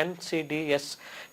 NCDS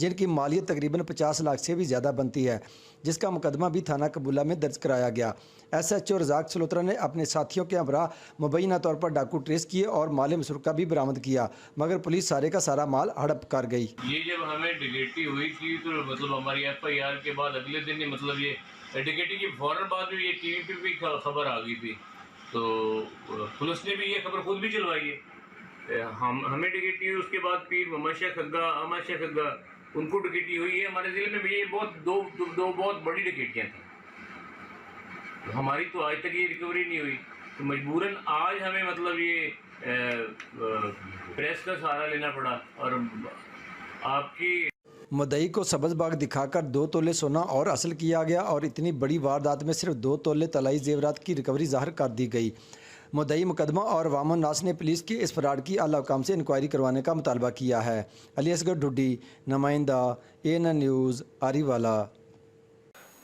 جن کی مالیت تقریباً 50 لاکھ سے بھی زیادہ بنتی ہے، جس کا مقدمہ بھی تھانہ قبولہ میں درج کرایا گیا۔ SHO رزاق سلوترا نے اپنے ساتھیوں کے ہمراہ مبینہ طور پر ڈاکو ٹریس کیے اور مال مسروقہ بھی برآمد کیا، مگر پولیس سارے کا سارا مال ہڑپ کر گئی۔ یہ جب ہمیں ڈکیٹی ہوئی تھی تو مطلب ہماری FIR کے بعد اگلے دن ہی مطلب یہ ڈکیٹی کی فوراً بعد میں یہ TV پہ بھی خبر آ گئی تھی، تو پولیس نے بھی یہ خبر خود بھی چلوائی ہے۔ ہمیں ڈکیٹی ہوئی، اس کے بعد پیر محمد شاہ کھگا، احمد شاہ کھگا، ان کو ڈکیٹی ہوئی ہے۔ ہمارے ضلع میں بھی یہ دو بہت بڑی ڈکیٹیاں تھیں، ہماری تو آج تک یہ ریکوری نہیں ہوئی، تو مجبوراً آج ہمیں مطلب یہ پریس کا سہارا لینا پڑا۔ اور آپ کی مدعی کو سبز باغ دکھا کر 2 تولے سونا اور حاصل کیا گیا اور اتنی بڑی واردات میں صرف 2 تولے طلائی زیورات کی ریکوری ظاہر کر دی گئی۔ مدعی مقدمہ اور عوام الناس نے پولیس کے اس فراڈ کی اعلیٰ حکام سے انکوائری کروانے کا مطالبہ کیا ہے۔ علی اصغر ڈھڈی، نمائندہ ANN نیوز، آری والا۔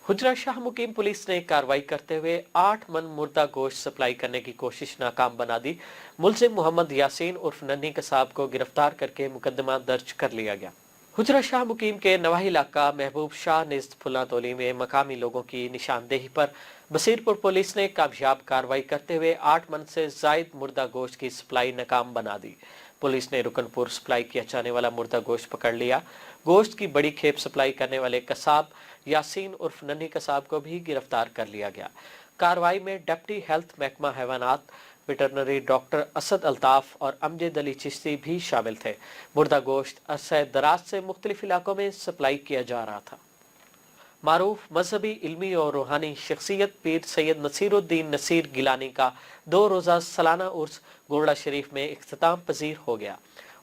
حجرہ شاہ مقیم پولیس نے کارروائی کرتے ہوئے 8 من مردہ گوشت سپلائی کرنے کی کوشش ناکام بنا دی۔ ملزم محمد یاسین عرف ننھی قصاب کو گرفتار کر کے مقدمہ درج کر لیا گیا۔ حجرہ شاہ مقیم کے نواحی علاقہ محبوب شاہ نزد پھلاں تولی میں مقامی لوگوں کی نشاندہی پر بصیر پور پولیس نے کامیاب کارروائی کرتے ہوئے 8 من سے زائد مردہ گوشت کی سپلائی ناکام بنا دی۔ پولیس نے رکن پور سپلائی کیا جانے والا مردہ گوشت پکڑ لیا۔ گوشت کی بڑی کھیپ سپلائی کرنے والے قصاب یاسین عرف ننھی قصاب کو بھی گرفتار کر لیا گیا۔ کارروائی میں ڈپٹی ہیلتھ محکمہ حیوانات ویٹرنری ڈاکٹر اسد الطاف اور امجد علی چشتی بھی شامل تھے۔ مردہ گوشت عرصہ دراز سے مختلف علاقوں میں سپلائی کیا جا رہا تھا۔ معروف مذہبی، علمی اور روحانی شخصیت پیر سید نصیر الدین نصیر گیلانی کا 2 روزہ سالانہ عرس گولڑا شریف میں اختتام پذیر ہو گیا۔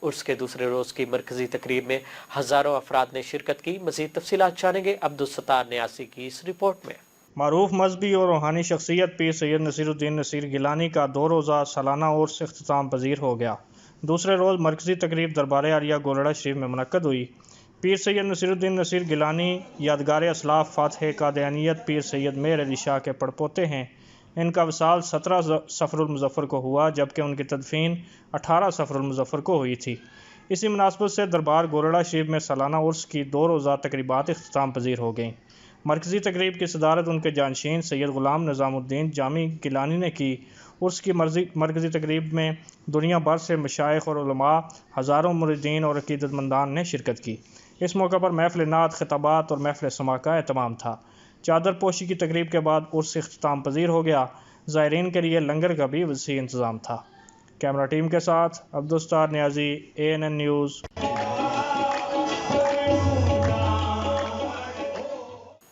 عرس کے دوسرے روز کی مرکزی تقریب میں ہزاروں افراد نے شرکت کی۔ مزید تفصیلات جانیں گے عبدالستار نیاسی کی اس رپورٹ میں۔ معروف مذہبی اور روحانی شخصیت پیر سید نصیر الدین نصیر گیلانی کا 2 روزہ سالانہ عرس اختتام پذیر ہو گیا۔ دوسرے روز مرکزی تقریب دربار عالیہ گولڑا شریف میں منعقد ہوئی۔ پیر سید نصیر الدین نصیر گیلانی یادگار اسلاف فاتح قادیانیت پیر سید مہر علی شاہ کے پڑپوتے ہیں۔ ان کا وصال 17 صفر المظفر کو ہوا، جبکہ ان کی تدفین 18 صفر المظفر کو ہوئی تھی۔ اسی مناسبت سے دربار گولڑا شریف میں سالانہ عرس کی 2 روزہ تقریبات اختتام پذیر ہو گئیں۔ مرکزی تقریب کی صدارت ان کے جانشین سید غلام نظام الدین جامی گیلانی نے کی۔ عرس کی مرکزی تقریب میں دنیا بھر سے مشائخ اور علماء، ہزاروں مریدین اور عقیدت مندان نے شرکت کی۔ اس موقع پر محفل نعت، خطابات اور محفل سماع کا اہتمام تھا۔ چادر پوشی کی تقریب کے بعد عرس اختتام پذیر ہو گیا۔ زائرین کے لیے لنگر کا بھی وسیع انتظام تھا۔ کیمرہ ٹیم کے ساتھ عبدالستار نیازی، ANN نیوز۔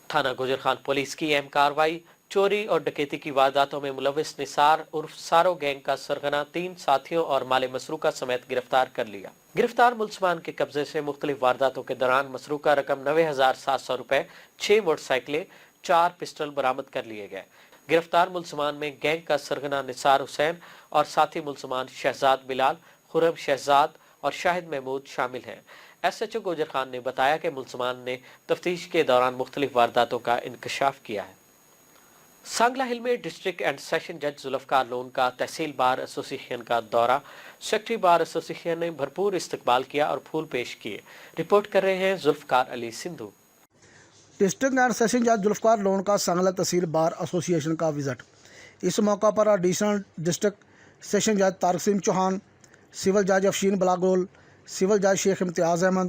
تھانہ گوجر خان پولیس کی اہم کارروائی، چوری اور ڈکیتی کی وارداتوں میں ملوث نثار عرف سارو گینگ کا سرغنہ 3 ساتھیوں اور مال مسروقہ سمیت گرفتار کر لیا۔ گرفتار ملزمان کے قبضے سے مختلف وارداتوں کے دوران مسروقہ رقم 90,700 روپے، 6 موٹر سائیکلیں، 4 پسٹل برآمد کر لیے گئے۔ گرفتار ملزمان میں گینگ کا سرغنہ نثار حسین اور ساتھی ملزمان شہزاد بلال، خرم شہزاد اور شاہد محمود شامل ہیں۔ SHO گوجر خان نے بتایا کہ ملزمان نے تفتیش کے دوران مختلف وارداتوں کا انکشاف کیا ہے۔ سانگلہ ہل میں ڈسٹرکٹ اینڈ سیشن جج ذوالفقار لون کا تحصیل بار ایسوسی ایشن کا دورہ، سیکرٹری بار ایسوسی ایشن نے بھرپور استقبال کیا اور پھول پیش کیے۔ رپورٹ کر رہے ہیں ذوالفقار علی سندھو۔ ڈسٹرکٹ اینڈ سیشن جج ذوالفقار لون کا سانگلہ تحصیل بار ایسوسی ایشن کا وزٹ۔ اس موقع پر ایڈیشنل ڈسٹرکٹ سیشن جج طارق سنگھ چوہان، سول جج افشین بلاگول، سول جج شیخ امتیاز احمد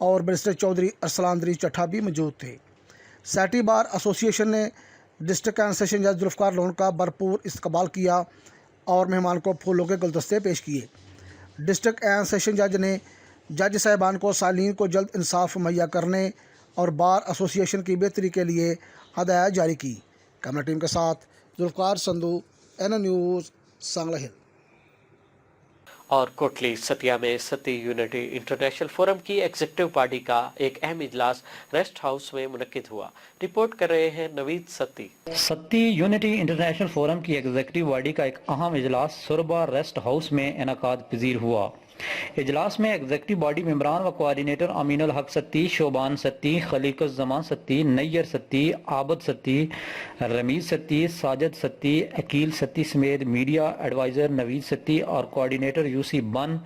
اور بیرسٹر چودھری ارسلان دری چٹھا بھی موجود تھے۔ سیٹی بار ایسوسی ایشن نے ڈسٹرکٹ اینڈ سیشن جج ذوالفقار لون کا بھرپور استقبال کیا اور مہمان کو پھولوں کے گلدستے پیش کیے۔ ڈسٹرکٹ اینڈ سیشن جج نے جج صاحبان کو سائلین کو جلد انصاف مہیا کرنے اور بار ایسوسی ایشن کی بہتری کے لیے ہدایات جاری کی۔ کیمرہ ٹیم کے ساتھ ذوالفقار سندھو، ANN نیوز، سانگلہ ہل۔ اور کوٹلی ستیا میں ستی یونٹی انٹرنیشنل فورم کی ایگزیکٹو باڈی کا ایک اہم اجلاس ریسٹ ہاؤس میں منعقد ہوا۔ رپورٹ کر رہے ہیں نوید ستی۔ ستی یونٹی انٹرنیشنل فورم کی ایگزیکٹو باڈی کا ایک اہم اجلاس سربا ریسٹ ہاؤس میں انعقاد پذیر ہوا۔ اجلاس میں ایگزیکٹو باڈی ممبران و کوآرڈینیٹر امین الحق ستی، شوبان ستی، خلیق الزمان ستی، نیر ستی، عابد ستی، رمیز ستی، ساجد ستی، عقیل ستی سمیت میڈیا ایڈوائزر نوید ستی اور کوآرڈینیٹر یو سی بن،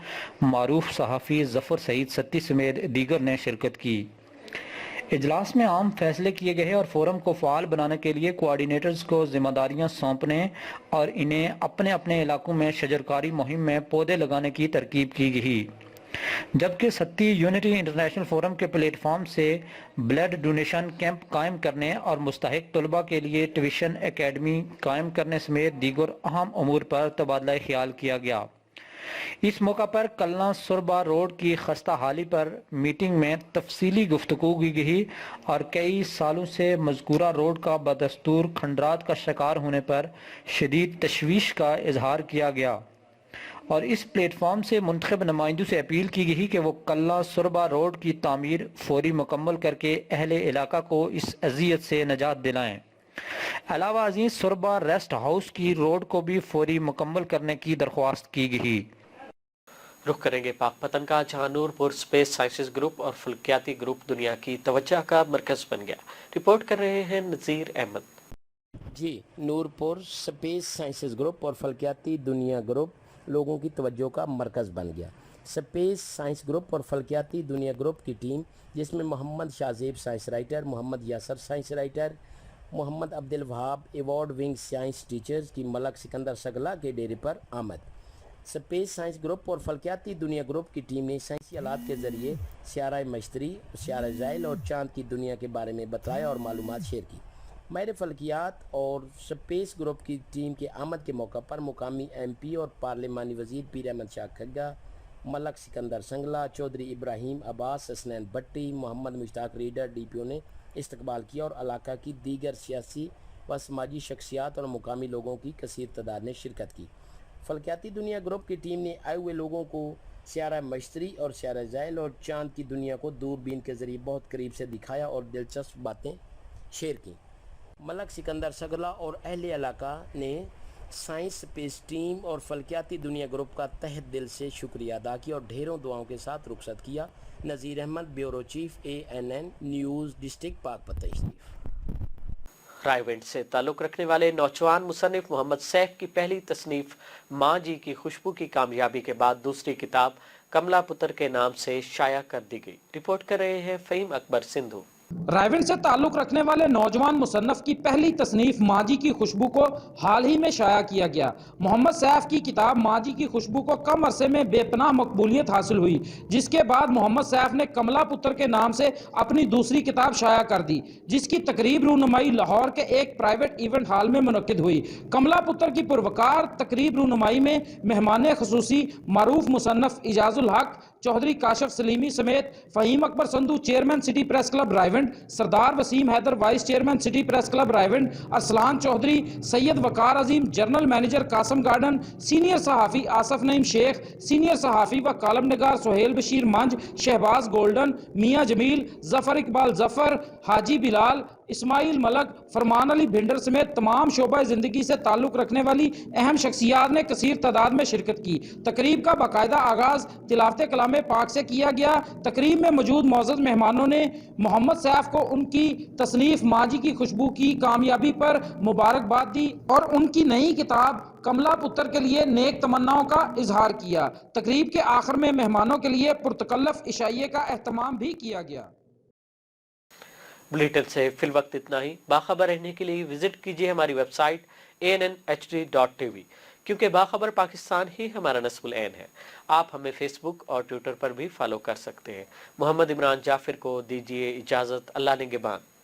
معروف صحافی ظفر سعید ستی سمیت دیگر نے شرکت کی۔ اجلاس میں عام فیصلے کیے گئے اور فورم کو فعال بنانے کے لیے کوآرڈینیٹرز کو ذمہ داریاں سونپنے اور انہیں اپنے اپنے علاقوں میں شجرکاری مہم میں پودے لگانے کی ترغیب کی گئی، جبکہ ستی یونٹی انٹرنیشنل فورم کے پلیٹ فارم سے بلڈ ڈونیشن کیمپ قائم کرنے اور مستحق طلباء کے لیے ٹیوشن اکیڈمی قائم کرنے سمیت دیگر اہم امور پر تبادلہ خیال کیا گیا۔ اس موقع پر کلنا سربا روڈ کی خستہ حالی پر میٹنگ میں تفصیلی گفتگو کی گئی اور کئی سالوں سے مذکورہ روڈ کا بدستور کھنڈرات کا شکار ہونے پر شدید تشویش کا اظہار کیا گیا اور اس پلیٹ فارم سے منتخب نمائندوں سے اپیل کی گئی کہ وہ کلنا سربا روڈ کی تعمیر فوری مکمل کر کے اہل علاقہ کو اس اذیت سے نجات دلائیں۔ علاوہ ازیں سربا ریسٹ ہاؤس کی روڈ کو بھی فوری مکمل کرنے کی درخواست کی گئی۔ رخ کریں گے پاک پتن کا، جہاں نورپور اسپیس سائنسز گروپ اور فلکیاتی گروپ دنیا کی توجہ کا مرکز بن گیا۔ رپورٹ کر رہے ہیں نذیر احمد۔ جی، نورپور اسپیس سائنسز گروپ اور فلکیاتی دنیا گروپ لوگوں کی توجہ کا مرکز بن گیا۔ اسپیس سائنس گروپ اور فلکیاتی دنیا گروپ کی ٹیم، جس میں محمد شاہزیب سائنس رائٹر، محمد یاسر سائنس رائٹر، محمد عبد الوہاب ایوارڈ ونگ سائنس ٹیچرز کی ملک سکندر سگلا کے ڈیرے پر آمد۔ اسپیس سائنس گروپ اور فلکیاتی دنیا گروپ کی ٹیم نے سائنسی آلات کے ذریعے سیارہ مشتری، سیارہ زحل اور چاند کی دنیا کے بارے میں بتایا اور معلومات شیئر کی۔ ماہر فلکیات اور اسپیس گروپ کی ٹیم کے آمد کے موقع پر مقامی ایم پی اور پارلیمانی وزیر پیر احمد شاہ کھگا، ملک سکندر سنگلا، چودھری ابراہیم عباس، حسنین بٹی، محمد مشتاق ریڈر ڈی پی او نے استقبال کیا اور علاقہ کی دیگر سیاسی و سماجی شخصیات اور مقامی لوگوں کی کثیر تعداد نے شرکت کی۔ فلکیاتی دنیا گروپ کی ٹیم نے آئے ہوئے لوگوں کو سیارہ مشتری اور سیارہ زحل اور چاند کی دنیا کو دوربین کے ذریعے بہت قریب سے دکھایا اور دلچسپ باتیں شیئر کیں۔ ملک سکندر سگلا اور اہل علاقہ نے سائنس اسپیس ٹیم اور فلکیاتی دنیا گروپ کا تہہ دل سے شکریہ ادا کیا اور ڈھیروں دعاؤں کے ساتھ رخصت کیا۔ Nazir Ahmed, bureau chief ANN news, district Pakpattan. رائے ونڈ سے تعلق رکھنے والے نوجوان مصنف محمد سیف کی پہلی تصنیف ماں جی کی خوشبو کی کامیابی کے بعد دوسری کتاب کملا پتر کے نام سے شائع کر دی گئی۔ رپورٹ کر رہے ہیں فہیم اکبر سندھو۔ رائے ونڈ سے تعلق رکھنے والے نوجوان مصنف کی پہلی تصنیف ماں جی کی خوشبو کو حال ہی میں شائع کیا گیا۔ محمد سیف کی کتاب ماں جی کی خوشبو کو کم عرصے میں بے پناہ مقبولیت حاصل ہوئی، جس کے بعد محمد سیف نے کملا پتر کے نام سے اپنی دوسری کتاب شائع کر دی، جس کی تقریب رونمائی لاہور کے ایک پرائیویٹ ایونٹ ہال میں منعقد ہوئی۔ کملا پتر کی پروقار تقریب رونمائی میں مہمان خصوصی معروف مصنف اعجاز الحق چودھری کاشف سلیمی سمیت Fahim Akbar Sandhu chairman city press club Raiwind, Sardar Waseem Haider vice chairman city press club Raiwind, Arsalan Chaudhry, Syed Waqar Azeem general manager Qasim garden, senior صحافی آصف نعیم شیخ، سینئر صحافی و کالم نگار سہیل بشیر منج، شہباز گولڈن، میاں جمیل، ظفر اقبال ظفر، حاجی بلال، اسماعیل ملک، فرمان علی بھنڈر سمیت تمام شعبہ زندگی سے تعلق رکھنے والی اہم شخصیات نے کثیر تعداد میں شرکت کی۔ تقریب کا باقاعدہ آغاز تلاوت کلام پاک سے کیا گیا۔ تقریب میں موجود معزز مہمانوں نے محمد سیف کو ان کی تصنیف ماں جی کی خوشبو کی کامیابی پر مبارکباد دی اور ان کی نئی کتاب کملا پتر کے لیے نیک تمناؤں کا اظہار کیا۔ تقریب کے آخر میں مہمانوں کے لیے پرتکلف عشائیے کا اہتمام بھی کیا گیا۔ بلیٹن سے فی الوقت اتنا ہی۔ باخبر رہنے کے لیے وزٹ کیجیے ہماری ویب سائٹ ANNHD.TV، کیونکہ باخبر پاکستان ہی ہمارا نصب العین ہے۔ آپ ہمیں فیس بک اور ٹویٹر پر بھی فالو کر سکتے ہیں۔ محمد عمران جعفر کو دیجیے اجازت، اللہ نگہبان۔